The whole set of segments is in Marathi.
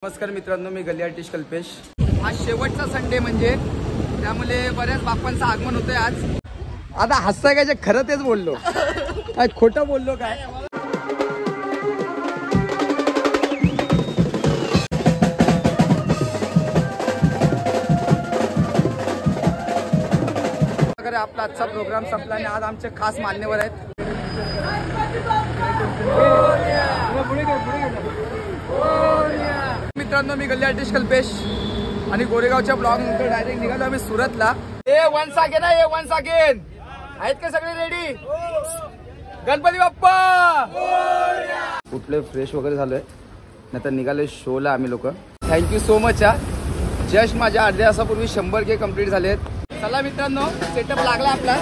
नमस्कार मित्रांनो, मी गल्ली आर्टिस्ट कल्पेश। आज शेवटचा संडे म्हणजे त्यामुळे बऱ्याच बाप्पांचं आगमन होतंय आज। आता हसता काय, जे खरं तेच बोललो, काय खोटं बोललो काय। अगर आपला आजचा प्रोग्राम संपला आणि आज आमचे खास मान्यवर आहेत। मित्रांनो, मी गल्ली आर्टिस्ट कल्पेश आणि गोरेगावच्या ब्लॉग नंतर डायरेक्ट निघालो आम्ही सुरतला। वन्स अगेन आहेत का सगळे रेडी? गणपती बाप्पा कुठले फ्रेश वगैरे झालोय, नाहीतर निघाले शोला आम्ही लोक। Thank you so much. जस्ट माझ्या अर्ध्या तासापूर्वी 100K कंप्लीट झालेत। चला मित्रांनो, सेटअप लागला आपला।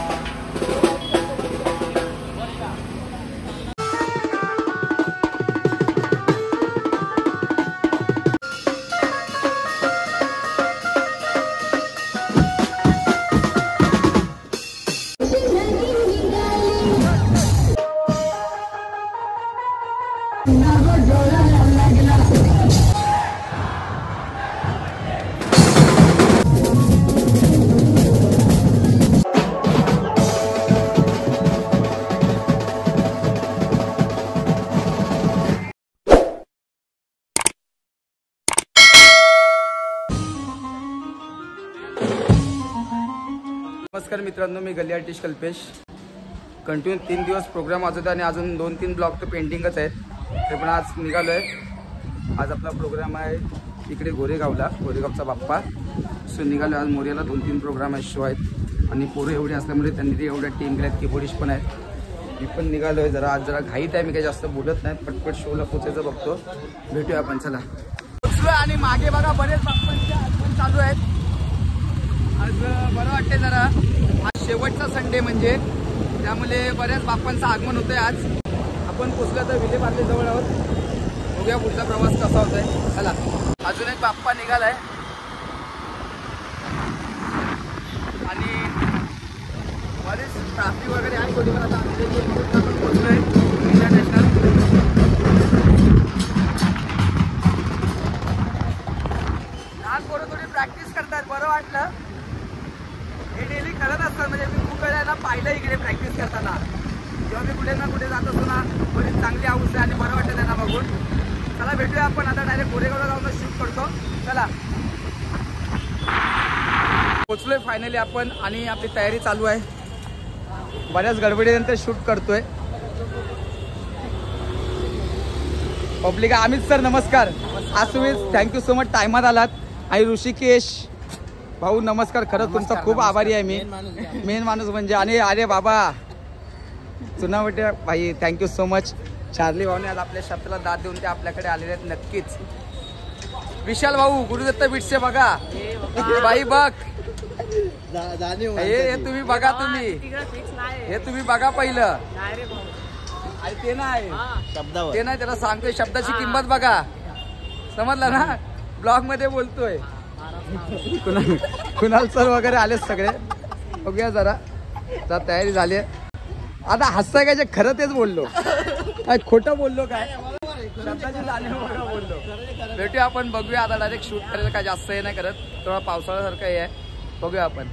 नमस्कार मित्रांनो, मी गल्ली आर्टिस्ट कल्पेश। कंटिन्यू 3 दिवस प्रोग्राम आज होता आणि अजून 2-3 ब्लॉग तर पेंडिंगच आहेत, ते पण आज निघालोय। आज आपला प्रोग्राम आहे इकडे गोरेगावला, गोरेगावचा बाप्पा। सो निघालो आज मोर्याला। 2-3 प्रोग्राम आहे, शो आहेत आणि पोरं एवढे असल्यामुळे त्यांनी एवढ्या टीम केल्यात, कीबोर्डिस्ट पण आहेत। मी पण निघालोय, आज जरा घाईत आहे, मी काही जास्त बोलत नाही, पटपट शोला पोचायचं बघतो। भेटूया आपण, चला। आणि मागे बघा बरेच बाप्पांचे आगमन चालू आहेत। आज बरं वाटते जरा। आज शेवटचा संडे म्हणजे त्यामुळे बऱ्याच बाप्पांचं आगमन होतंय आज। आपण पोचलं तर विलेपार्ले जवळ आहोत, बघूया पुढचा प्रवास कसा होतोय। चला, अजून एक बाप्पा निघालाय आणि बरेच ट्रॅफिक वगैरे आहे थोडी, पण आता आपण पोचलोय इंटरनॅशनल। लहान पोरं थोडी प्रॅक्टिस करतात, बरं वाटलं। हे डेली करत असतात, म्हणजे मी खूप वेळा पाहिलं इकडे प्रॅक्टिस करताना। जेव्हा मी कुठे ना कुठे जात असतो ना, बरीच चांगली हाऊस आहे आणि बरं वाटतं त्यांना बघून। चला भेटूया आपण आता, डायरेक्ट गोरेगावला जाऊन शूट करतो। चला, पोचलोय फायनली आपण आणि आपली तयारी चालू आहे। बऱ्याच गडबडीनंतर शूट करतोय। पब्लिक, अमित सर नमस्कार। आज तुम्ही थँक्यू सो मच टायमात आलात। आणि ऋषिकेश भाऊ नमस्कार, खरंच तुमचा खूप आभारी आहे मी। मेन माणूस म्हणजे, आणि अरे बाबा चुनावटे भाई, थँक्यू सो मच। चार्ली भाऊने आज आपल्या शब्दाला दाद देऊन ते आपल्याकडे आलेले आहेत नक्कीच। विशाल भाऊ, गुरुदत्त बिट्से बघा भाई, बघ हे तुम्ही बघा, हे तुम्ही बघा पहिलं। अरे ते नाही, ते नाही, त्याला सांगतोय शब्दाची किंमत बघा, समजलं ना? ब्लॉग मध्ये बोलतोय। कुणाल सर वगैरे आलेत सगळे, बघूया जरा तयारी झाली। आता हसता काय, जे खरं तेच बोललो, काय खोटं बोललो काय, शब्दाची जाणीव बघा बोललो। भेटूया आपण, बघूया आता। डायरेक्ट शूट करायला काय जास्त हे नाही करत, थोडा पावसाळ्यासारखं हे आहे, बघूया आपण।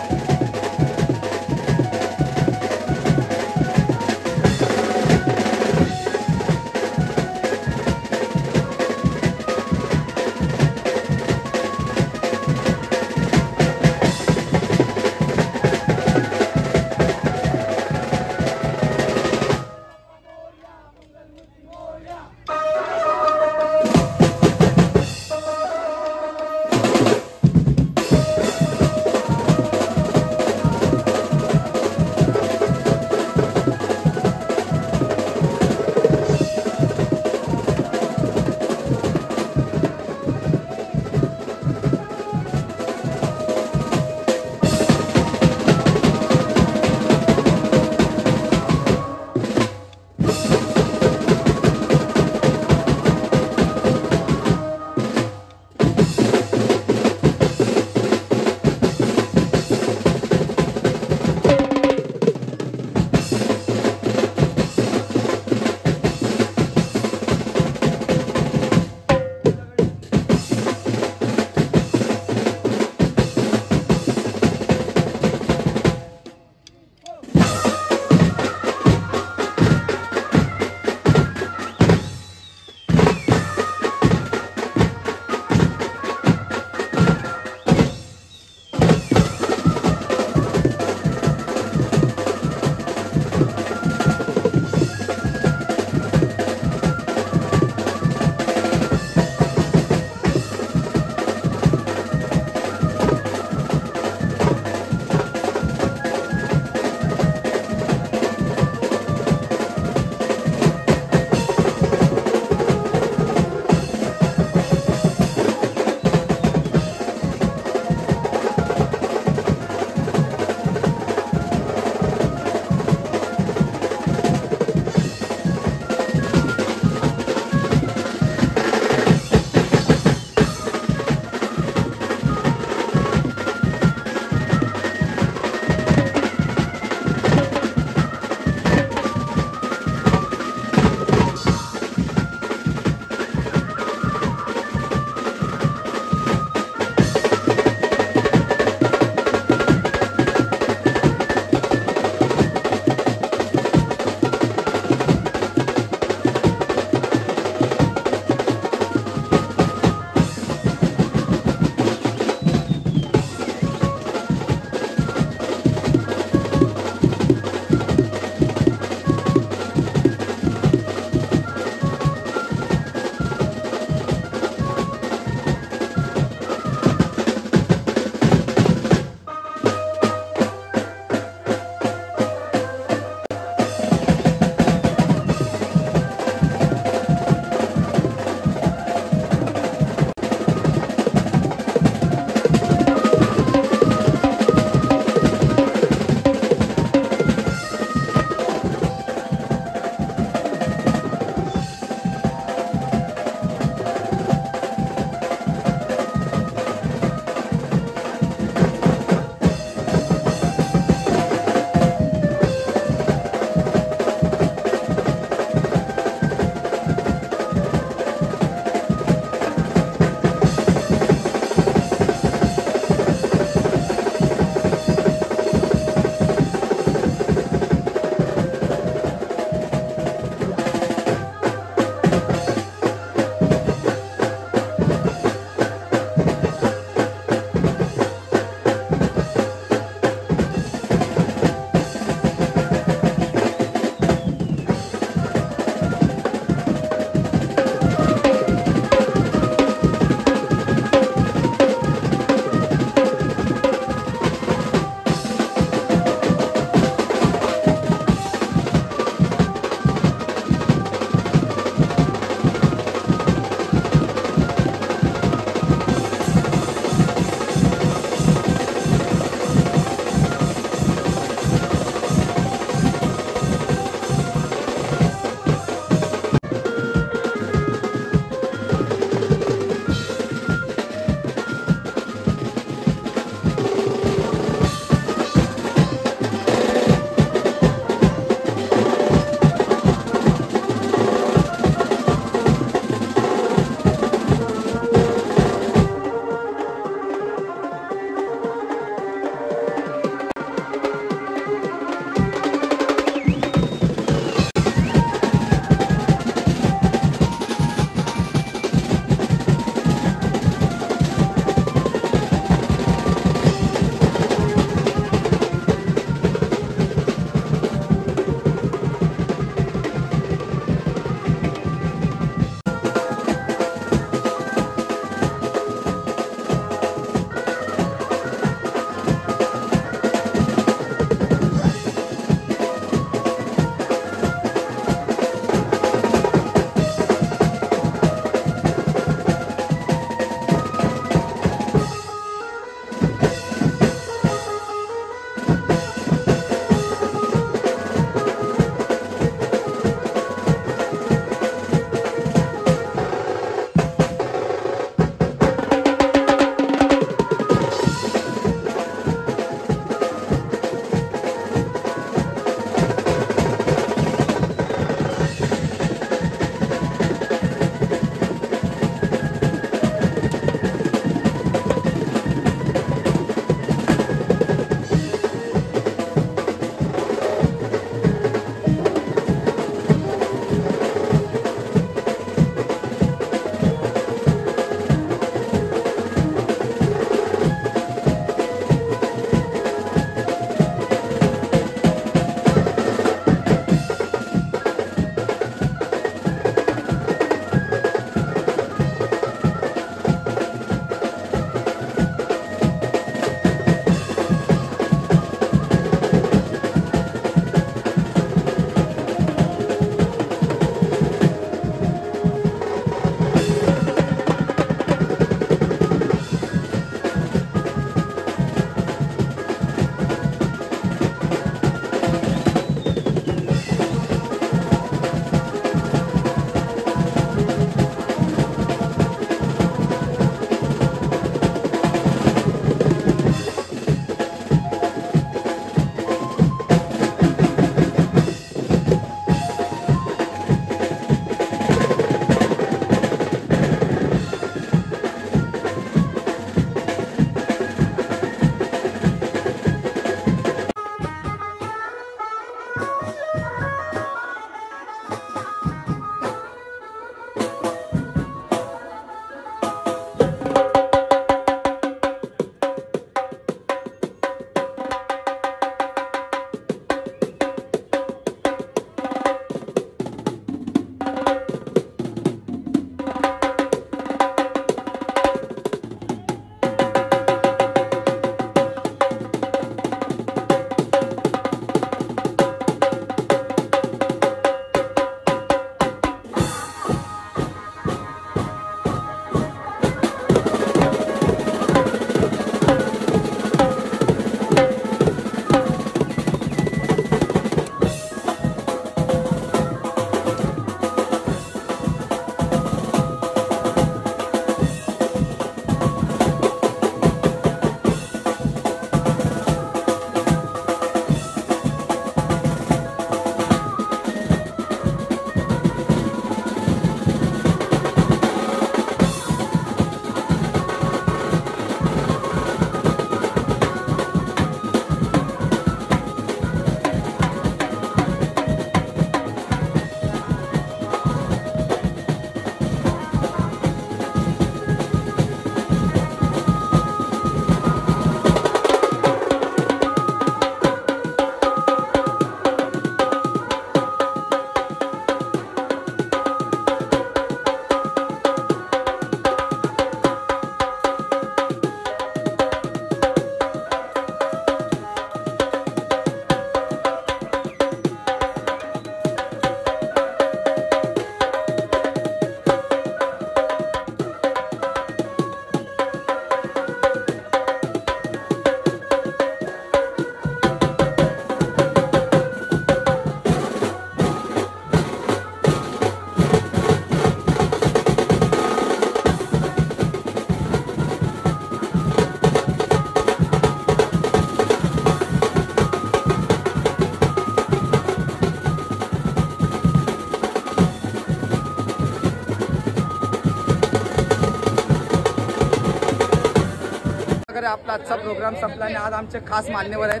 आपला आजचा प्रोग्राम संपला आणि आज आमचे खास मान्यवर आहेत.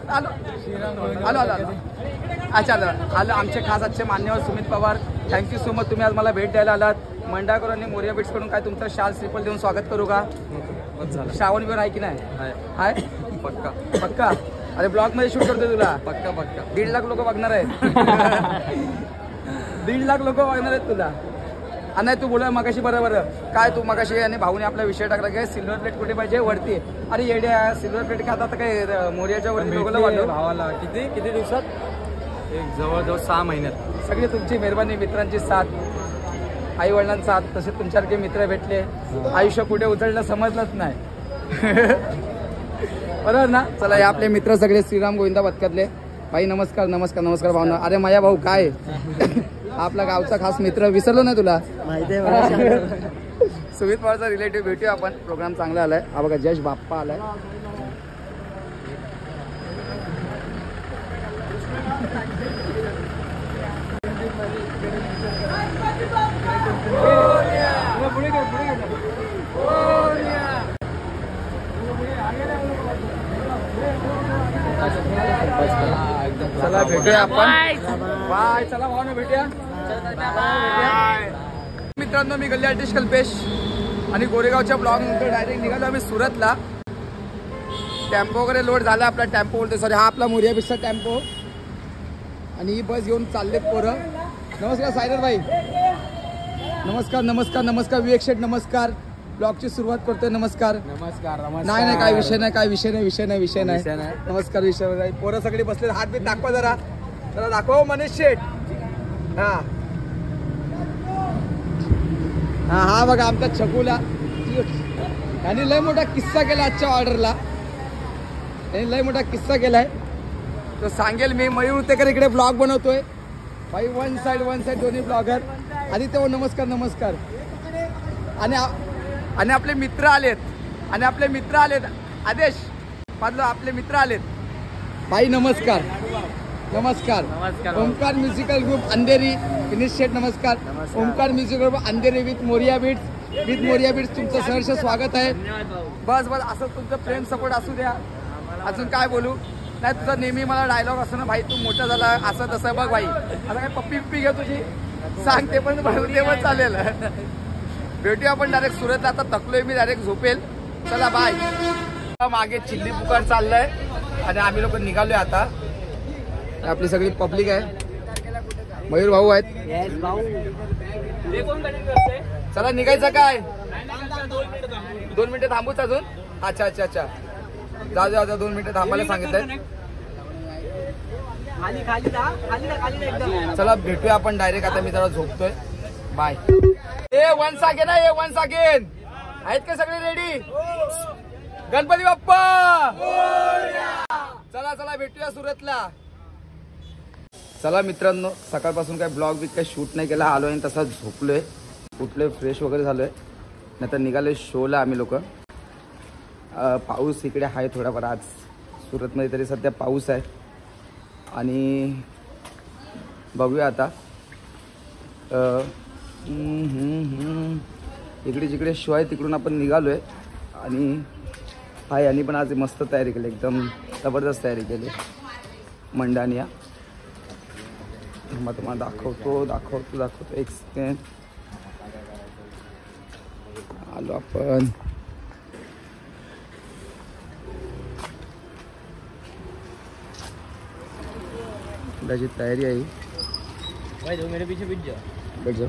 आलो आलो आलो आलो अच्छा आलो आमचे खास आजचे मान्यवर Sumit Pawar. Thank you so much, तुम्ही आज मला भेट द्यायला आलात. मंडाकर आणि मोरिया बिट्स कडून काय तुमचं शाल श्रीफल देऊन स्वागत करू का? श्रावण बिवण आहे की नाही? हाय पक्का पक्का. अरे ब्लॉग मध्ये शूट करतोय तुला. पक्का पक्का. 1.5 लाख लोक बघणार आहेत. 1.5 लाख लोक बघणार आहेत तुला. नाही तू बोला मगाशी बरोबर काय तू मगाशी आणि भाऊने आपला विषय टाकला काय सिल्वर प्लेट कुठे पाहिजे वरती. अरे येड्या सिल्वर प्लेट का आता काय मोरियाच्या वरती दोघांना वाटलं भावाला. किती दिवसात? जवळजवळ 6 महिन्यात. सगळी तुमची मेहरबानी, मित्रांची साथ, आई वडिलांचा साथ, तसे तुमच्यासारखे मित्र भेटले. आयुष्य कुठे उचललं समजलंच नाही. बरोबर ना. चला हे आपले मित्र सगळे श्रीराम गोविंदा पथकातले. भाई नमस्कार नमस्कार नमस्कार भावना. अरे माझ्या भाऊ काय आपला गावचा खास मित्र, विसरलो नाही तुला माहिती आहे. सुमित पवारचा रिलेटिव्ह. भेटूया आपण. प्रोग्राम चांगला आलाय. हा बघा जश बाप्पा आलाय. चला भेटूया आपण. बाय. चला भावना भेटूया. मित्रांनो मी गल्ली आर्टिस्ट कल्पेश आणि गोरेगावच्या ब्लॉग नंतर डायरेक्ट निघालो आम्ही सुरतला. टेम्पो वगैरे लोड झाला. आपला टेम्पो बोलतो सॉरी हा आपला मोरिया बिस्सा टेम्पो आणि ही बस घेऊन चाललेत पोरं. नमस्कार सायरर भाई. नमस्कार नमस्कार नमस्कार. विवेक शेठ नमस्कार. ब्लॉगची सुरुवात करतोय. नमस्कार नमस्कार. नाही काय विषय नाही. काय विषय नाही. नमस्कार. विषय नाही. पोरं सगळी बसले. हात बीत दाखवा जरा दाखवा मनीष शेठ. हा हा बघा आमचा छकुला. त्यांनी लय मोठा किस्सा केला आजच्या ऑर्डरला. त्यांनी लय मोठा किस्सा केलाय तो सांगेल मी. मयूर उतेकर इकडे ब्लॉग बनवतोय. भाई वन साइड दोन्ही ब्लॉगर. आदित्य नमस्कार नमस्कार. आणि आपले मित्र आलेत. आदेश पादलो आपले मित्र आलेत. भाई नमस्कार नमस्कार. Omkar musical group Andheri. विनीश शेठ नमस्कार. Omkar musical group Andheri with Moriya beats तुमचं सहर्ष स्वागत आहे. बस असं तुमचं प्रेम सपोर्ट असू द्या. अजून काय बोलू नाही. तुझा नेहमी मला डायलॉग असतो ना भाई तू मोठा झाला असं तसं. बघ भाई आता काय पप्पी घे तुझी सांग ते पण तेव्हा चालेल. भेटूया आपण डायरेक्ट सुरतला. आता थकलोय मी डायरेक्ट झोपेल. चला बाय. मागे चिल्ली पुकार चाललंय आणि आम्ही लोक निघालोय आता. आपली सगळी पब्लिक आहे. मयूर भाऊ आहेत. चला निघायचं काय 2 मिनिटं थांबूच अजून. अच्छा जाऊ 2 मिनिटं थांबायला सांगितलंय. चला भेटूया आपण डायरेक्ट. आता मी जरा झोपतोय. बाय. वन्स अगेन आहेत का सगळे रेडी? गणपती बाप्पा. चला भेटूया सुरतला. चला मित्रांनो सकाळपासून काय ब्लॉग काही शूट नाही केला. आलोय आणि तसा झोपलोय. उठलोय फ्रेश वगैरे झालोय. नंतर निघालोय शोला आम्ही लोक. पाऊस इकडे आहे थोडाफार. आज सुरतमध्ये तरी सध्या पाऊस आहे आणि बघूया आता. इकडे जिकडे शो आहे तिकडून आपण निघालोय आणि हाय यांनी पण आज मस्त तयारी केली. एकदम जबरदस्त तयारी केली मंडानिया. मग तुम्हाला दाखवतो एक सेकंड. आलो आपण. त्याची तयारी आहे. बैठ जाऊ.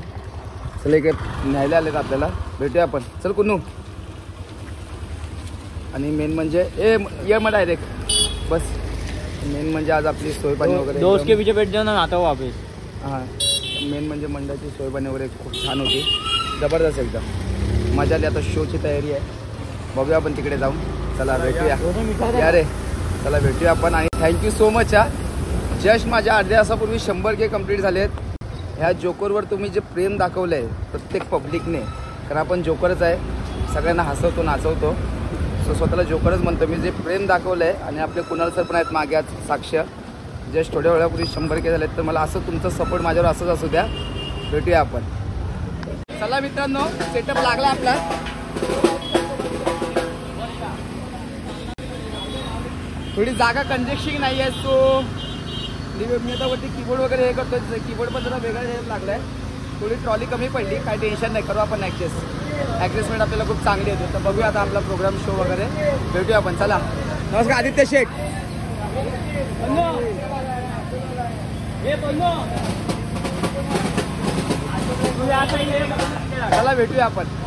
चल एक न्यायला आलेत आपल्याला. भेटूया आपण. चल कुन्नू. आणि मेन म्हणजे ये मग डायरेक्ट बस. मेन म्हणजे आज आपली सोयपाणी वगैरे दोस्त के पीछे बैठ जाओ ना आता वापस. हां मेन म्हणजे मंडळाची सोयपाणी वगैरे खूप छान होती. जबरदस्त एकदम मजा आली. आता शोची तयारी आहे. बघूया आपण तिकडे जाऊन. चला भेटूया. या रे चला भेटूया आपण. आणि थँक्यू सो मच. जस्ट माझ्या अर्ध्या तासापूर्वी 100K कंप्लीट झालेत. ह्या जोकरवर तुम्ही जे प्रेम दाखवलं आहे प्रत्येक पब्लिकने. कारण आपण जोकरच आहे. सगळ्यांना हसवतो नाचवतो. सो स्वतःला जोकरच म्हणतो मी. जे प्रेम दाखवलं आहे आणि आपले कुणाल सर पण आहेत मागे आज साक्ष. जस्ट थोड्या वेळापूर्वी 100K झालेत. तर मला असं तुमचं सपोर्ट माझ्यावर असंच असू द्या. भेटूया आपण. चला मित्रांनो सेटअप लागला आपला. थोडी जागा कंजेस्टिंग नाही आहे. सो मी आता वरती कीबोर्ड वगैरे हे करतो. कीबोर्ड पण जरा वेगळा हे लागला आहे. थोडी ट्रॉली कमी पडली, काय टेन्शन नाही, करू आपण ॲडजस्टमेंट आपल्याला खूप चांगली होती. तर बघूया आता आपला प्रोग्राम शो वगैरे भेटूया आपण. चला. नमस्कार आदित्य शेठ. चला भेटूया आपण.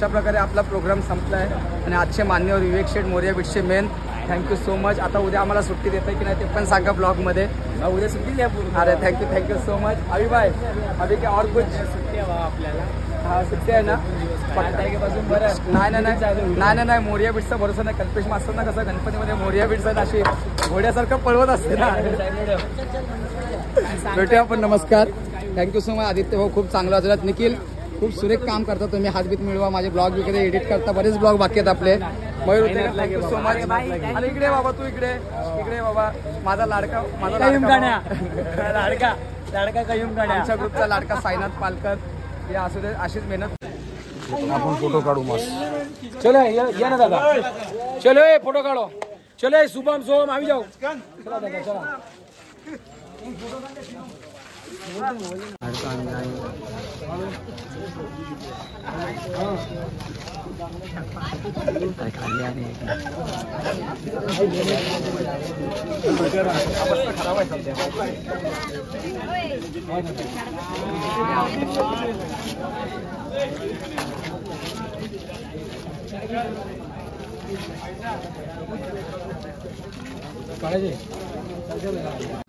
अशा प्रकारे आपला प्रोग्राम संपला आहे आणि आजचे मान्यवर विवेक शेठ मोरिया बीट्सचे मेन थँक्यू सो मच. आता उद्या आम्हाला सुट्टी देताय की नाही ते पण सांगा ब्लॉगमध्ये. उद्या सुट्टी द्या पूर्ण. अरे थँक्यू सो मच. अभि भाई अभि क्या और कुछ सुट्टी आहे बाबा आपल्याला. हा सुट्टी आहे ना. 5 तारखेपासून बरं. नाही मोरिया बीट्सचा भरोसा नाही. कल्पेश मास्तरना कसं गणपतीमध्ये मोरिया बीट्स आहेत अशी घोड्यासारखं पळवत असते ना. भेटूया आपण. नमस्कार. थँक्यू सो मच आदित्य भाऊ. खूप चांगला वाजलात. निखिल खूप सुरेख काम करता तुम्ही. हातबीत मिळवा. माझे ब्लॉग वगैरे एडिट करता. बरेच ब्लॉग बाकी आहेत आपले. Mayur thank you so much. आणि इकडे बाबा तू इकडे बाबा माझा लाडका लाडका कयूम गाण्या. आमच्या ग्रुपचा लाडका साईनाथ पालकर. हे असू दे अशीच मेहनत. आपण फोटो काढू मस्त. चलो या ना दादा. चलो फोटो काढो. चलो शुभम सोम आम्ही जाऊ. चला दादा चला.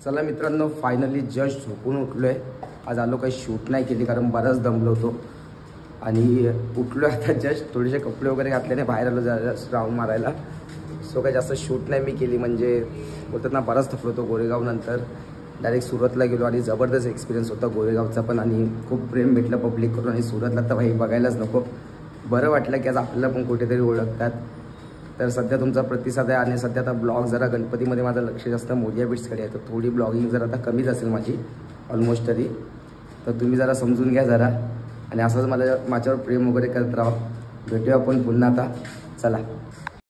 चला मित्रांनो फायनली जस्ट झोपून उठलोय. आज आलो काही शूट नाही केली कारण बराच दमलो होतो आणि उठलो आता जस्ट. थोडेसे कपडे वगैरे घातल्याने बाहेर आलो जरा राऊंड मारायला. सो काही जास्त शूट नाही मी केली. म्हणजे बोलतात ना बराच थकलो होतो. गोरेगाव नंतर डायरेक्ट सुरतला गेलो आणि जबरदस्त एक्सपिरियन्स होता गोरेगावचा पण. आणि खूप प्रेम भेटलं पब्लिक करून. आणि सुरतला तर भाई बघायलाच नको. बरं वाटलं की आज आपल्याला पण कुठेतरी ओळखतात. तर सध्या तुमचा प्रतिसाद आहे. आणि सध्या आता ब्लॉग जरा गणपतीमध्ये माझं लक्ष जास्त मोरिया बीट्सकडे आहे. तर थोडी ब्लॉगिंग जरा आता कमीच असेल माझी ऑलमोस्ट तरी. तर तुम्ही जरा समजून घ्या जरा. आणि असंच मला माझ्यावर प्रेम वगैरे करत राहा. भेटूया आपण पुन्हा आता. चला.